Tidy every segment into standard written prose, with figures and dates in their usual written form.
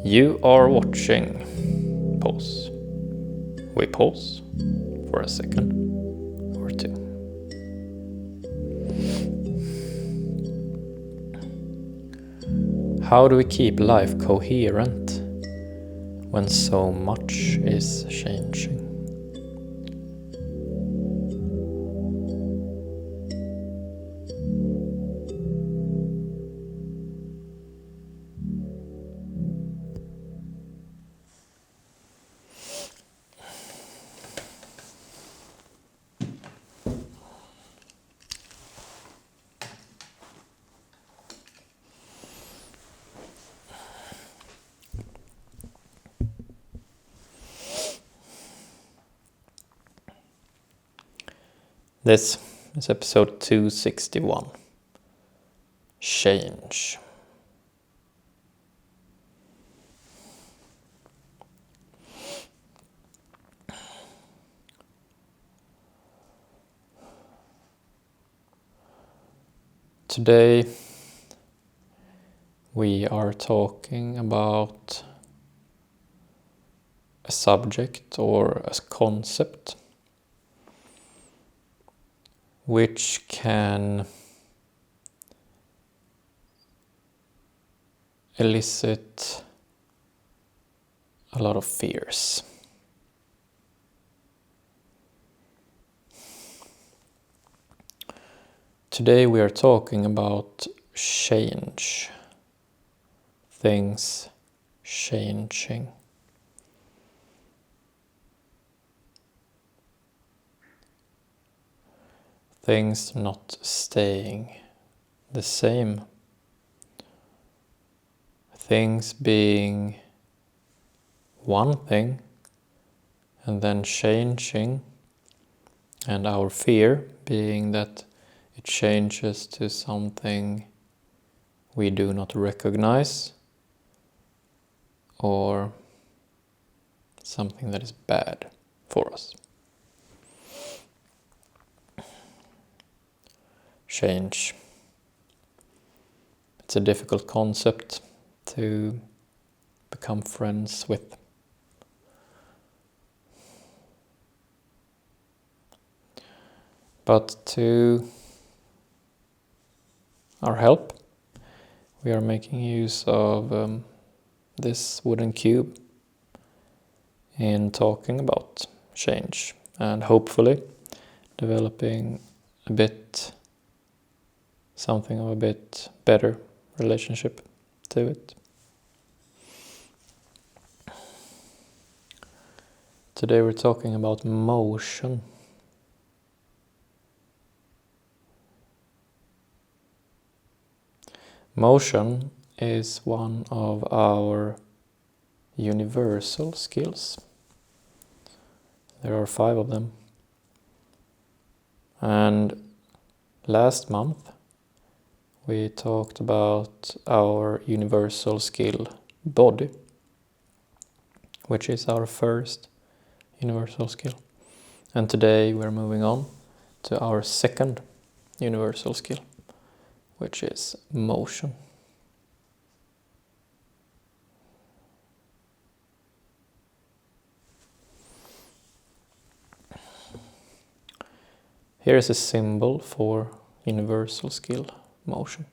You are watching. Pause. We pause for a second or two. How do we keep life coherent when so much is changing? This is episode 261. Change. Today we are talking about a subject or a concept which can elicit a lot of fears. Today we are talking about change, things changing. Things not staying the same. Things being one thing and then changing, and our fear being that it changes to something we do not recognize or something that is bad for us. Change. It's a difficult concept to become friends with. But to our help, we are making use of this wooden cube in talking about change and hopefully developing something of a bit better relationship to it. Today we're talking about motion. Motion is one of our universal skills. There are 5 of them. And last month we talked about our universal skill, body, which is our first universal skill. And today we're moving on to our second universal skill, which is motion. Here is a symbol for universal skill, motion.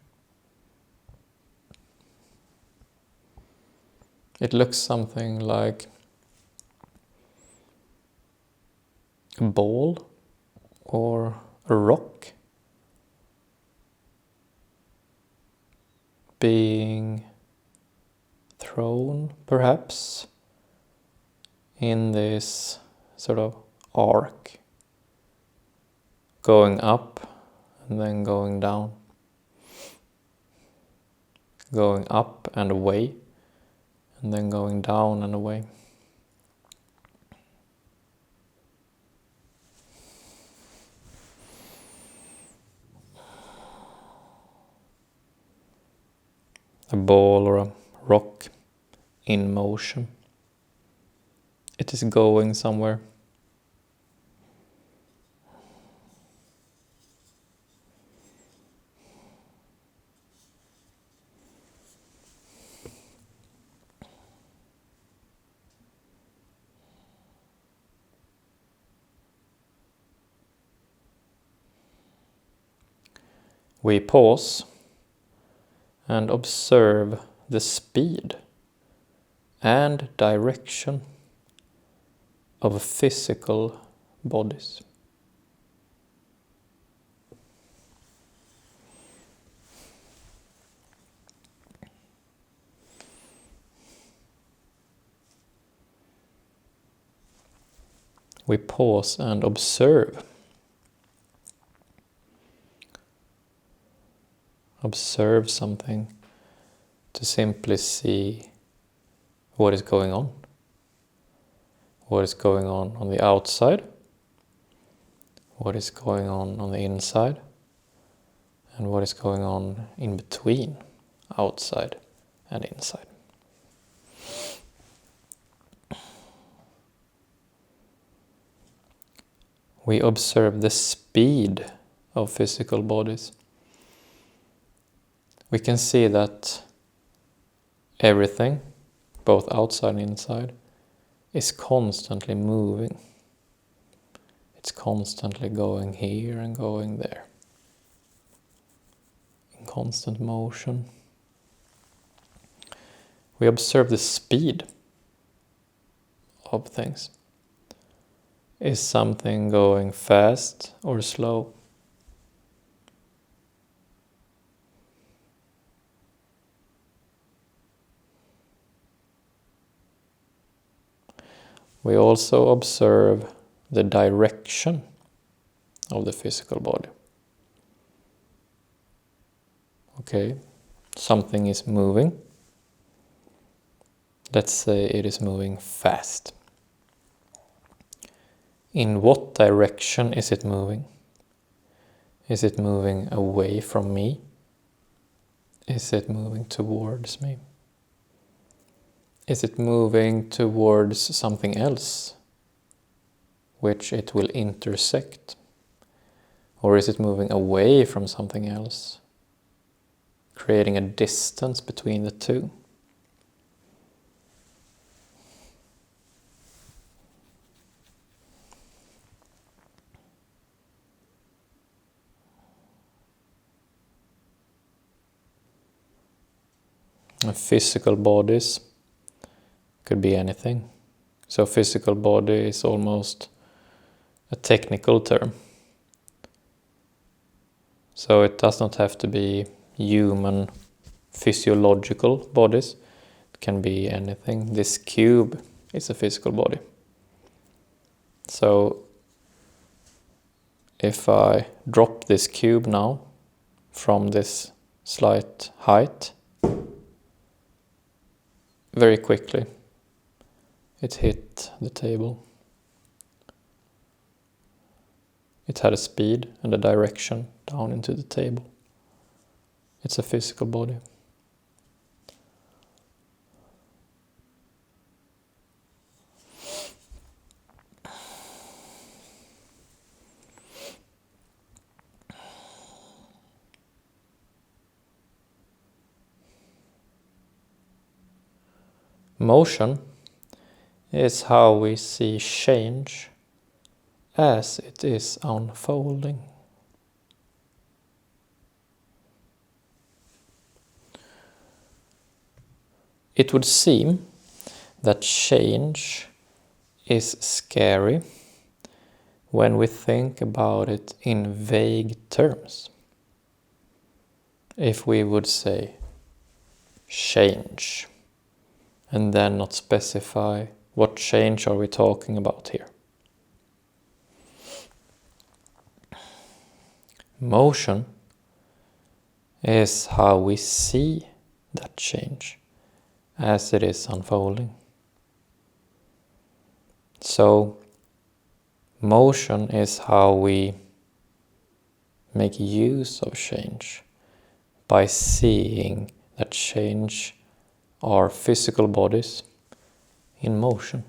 It looks something like a ball or a rock being thrown, perhaps, in this sort of arc, going up and then going down, going up and away, and then going down and away. A ball or a rock in motion. It is going somewhere. We pause and observe the speed and direction of physical bodies. We pause and observe. Observe something to simply see what is going on. What is going on the outside? What is going on the inside? And what is going on in between, outside and inside? We observe the speed of physical bodies. We can see that everything, both outside and inside, is constantly moving. It's constantly going here and going there. In constant motion. We observe the speed of things. Is something going fast or slow? We also observe the direction of the physical body. Okay, something is moving. Let's say it is moving fast. In what direction is it moving? Is it moving away from me? Is it moving towards me? Is it moving towards something else, which it will intersect? Or is it moving away from something else, creating a distance between the two? Physical bodies could be anything. So physical body is almost a technical term. So it does not have to be human physiological bodies. It can be anything. This cube is a physical body. So if I drop this cube now from this slight height, very quickly it hit the table. It had a speed and a direction down into the table. It's a physical body. Motion is how we see change as it is unfolding. It would seem that change is scary when we think about it in vague terms. If we would say change and then not specify what change are we talking about here. Motion is how we see that change as it is unfolding. So, motion is how we make use of change by seeing that change are physical bodies in motion.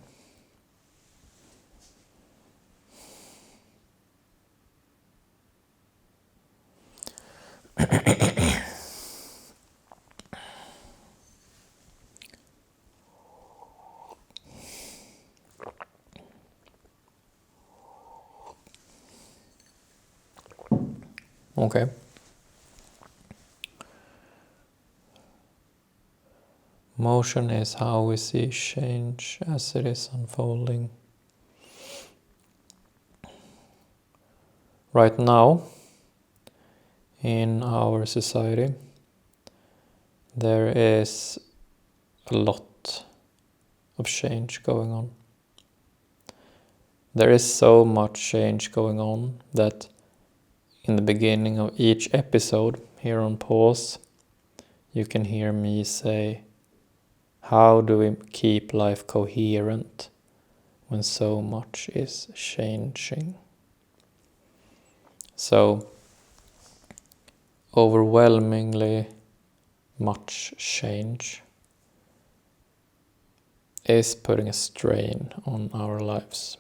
Okay. Motion is how we see change as it is unfolding. Right now, in our society, there is a lot of change going on. There is so much change going on that in the beginning of each episode here on Pause, you can hear me say, how do we keep life coherent when so much is changing? So, overwhelmingly much change is putting a strain on our lives.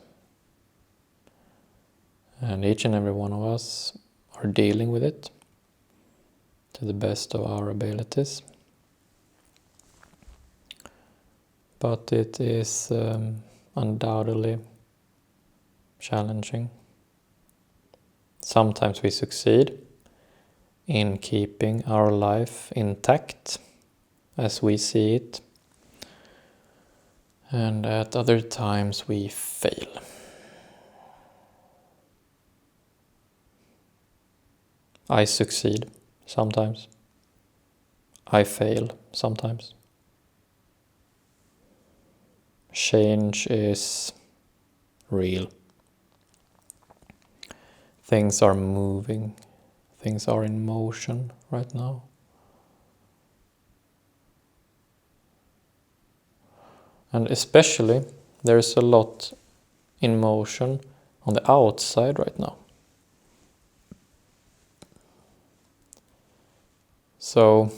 And each and every one of us are dealing with it to the best of our abilities. But it is undoubtedly challenging. Sometimes we succeed in keeping our life intact as we see it, and at other times we fail. I succeed sometimes. I fail sometimes. Change is real. Things are moving. Things are in motion right now. And especially, there's a lot in motion on the outside right now. So,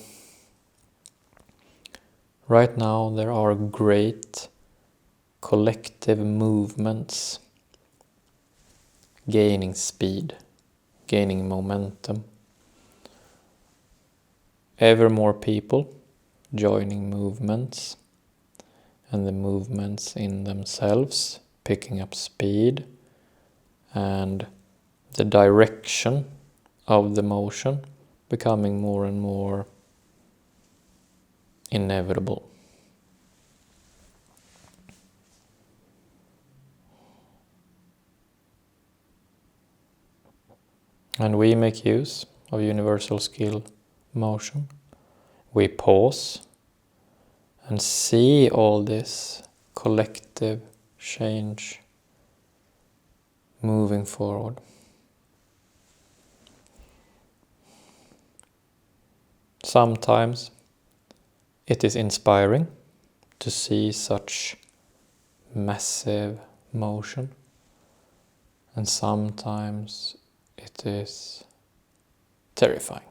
right now there are great collective movements gaining speed, gaining momentum. Ever more people joining movements, and the movements in themselves picking up speed, and the direction of the motion becoming more and more inevitable. And we make use of universal skill motion. We pause and see all this collective change moving forward. Sometimes it is inspiring to see such massive motion, and sometimes it is terrifying.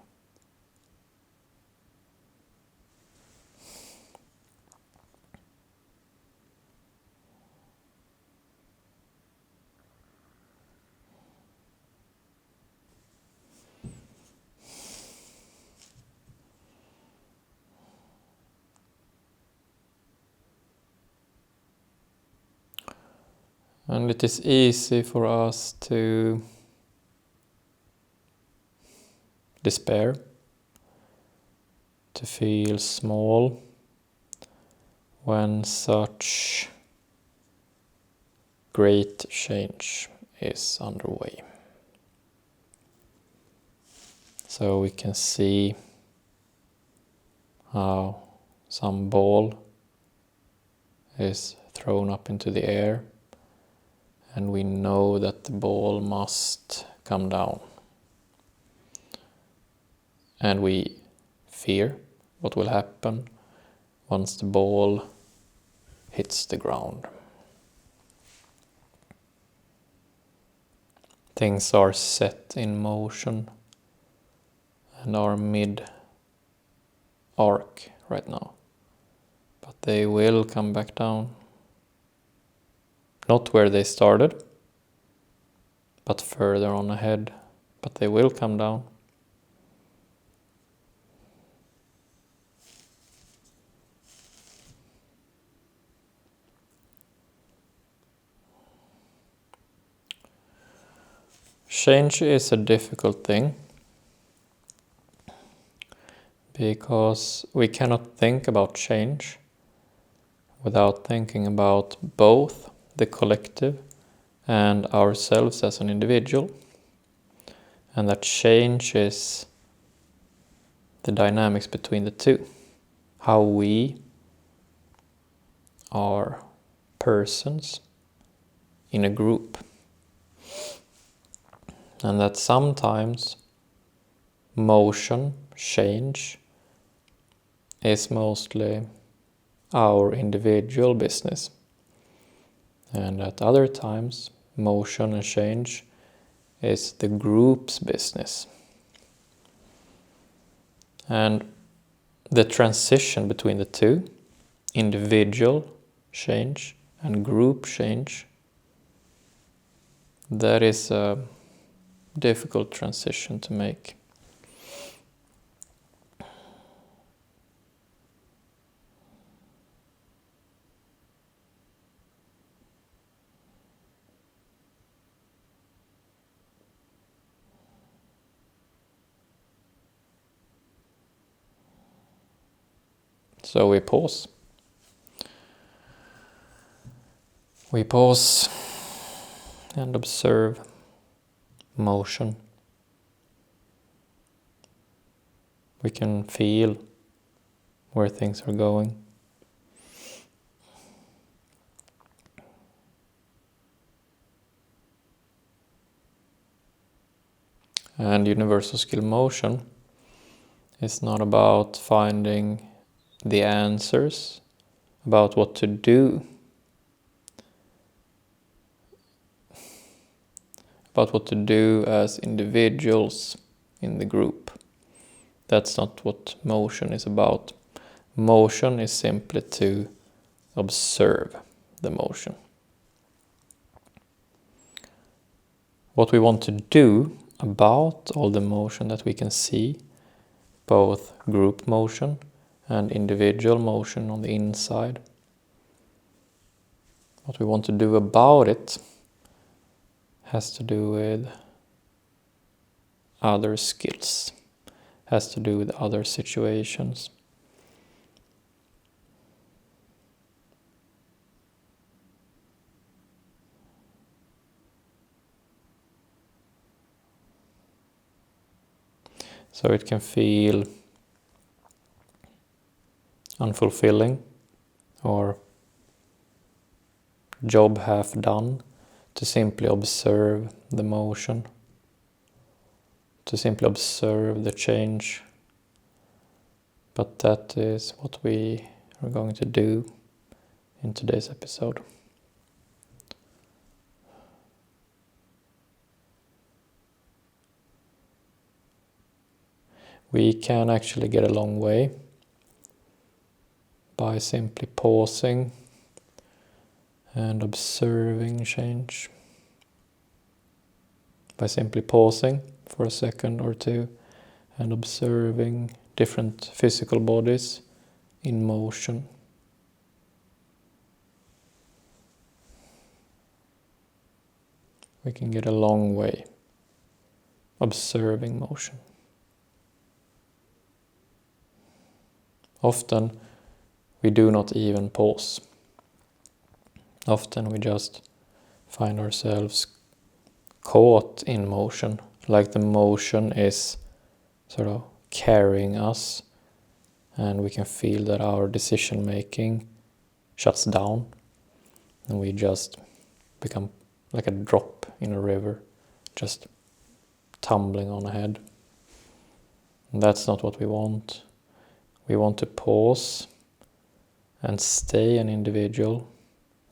And it is easy for us to despair, to feel small when such great change is underway. So we can see how some ball is thrown up into the air, and we know that the ball must come down. And we fear what will happen once the ball hits the ground. Things are set in motion and are mid-arc right now, but they will come back down. Not where they started, but further on ahead, but they will come down. Change is a difficult thing because we cannot think about change without thinking about both the collective and ourselves as an individual. And that change is the dynamics between the two. How we are persons in a group. And that sometimes motion, change, is mostly our individual business. And at other times, motion and change is the group's business. And the transition between the two, individual change and group change, that is a difficult transition to make. So we pause. We pause and observe motion. We can feel where things are going. And universal skill motion is not about finding the answers about what to do, about what to do as individuals in the group. That's not what motion is about. Motion is simply to observe the motion. What we want to do about all the motion that we can see, both group motion and individual motion on the inside, what we want to do about it has to do with other skills, has to do with other situations. So it can feel unfulfilling or job half done to simply observe the motion, to simply observe the change. But that is what we are going to do in today's episode. We can actually get a long way by simply pausing and observing change. By simply pausing for a second or two and observing different physical bodies in motion. We can get a long way observing motion. Often we do not even pause. Often we just find ourselves caught in motion, like the motion is sort of carrying us, and we can feel that our decision making shuts down and we just become like a drop in a river, just tumbling on ahead. And that's not what we want. We want to pause and stay an individual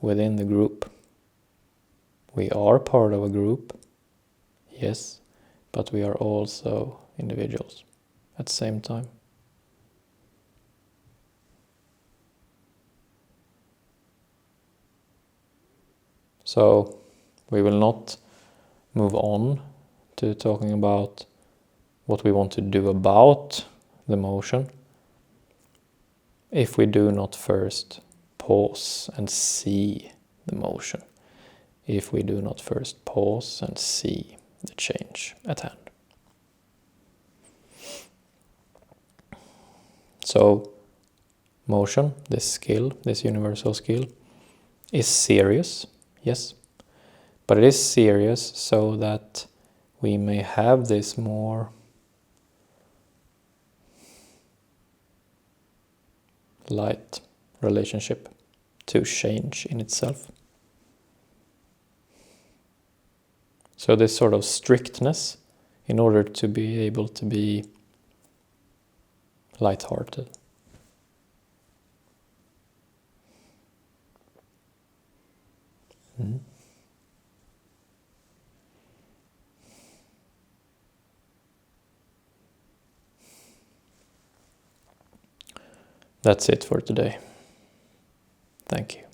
within the group. We are part of a group, yes, but we are also individuals at the same time. So we will not move on to talking about what we want to do about the motion if we do not first pause and see the motion, if we do not first pause and see the change at hand. So motion, this skill, this universal skill, is serious, yes. But it is serious so that we may have this more light relationship to change in itself. So this sort of strictness, in order to be able to be lighthearted. Mm. That's it for today. Thank you.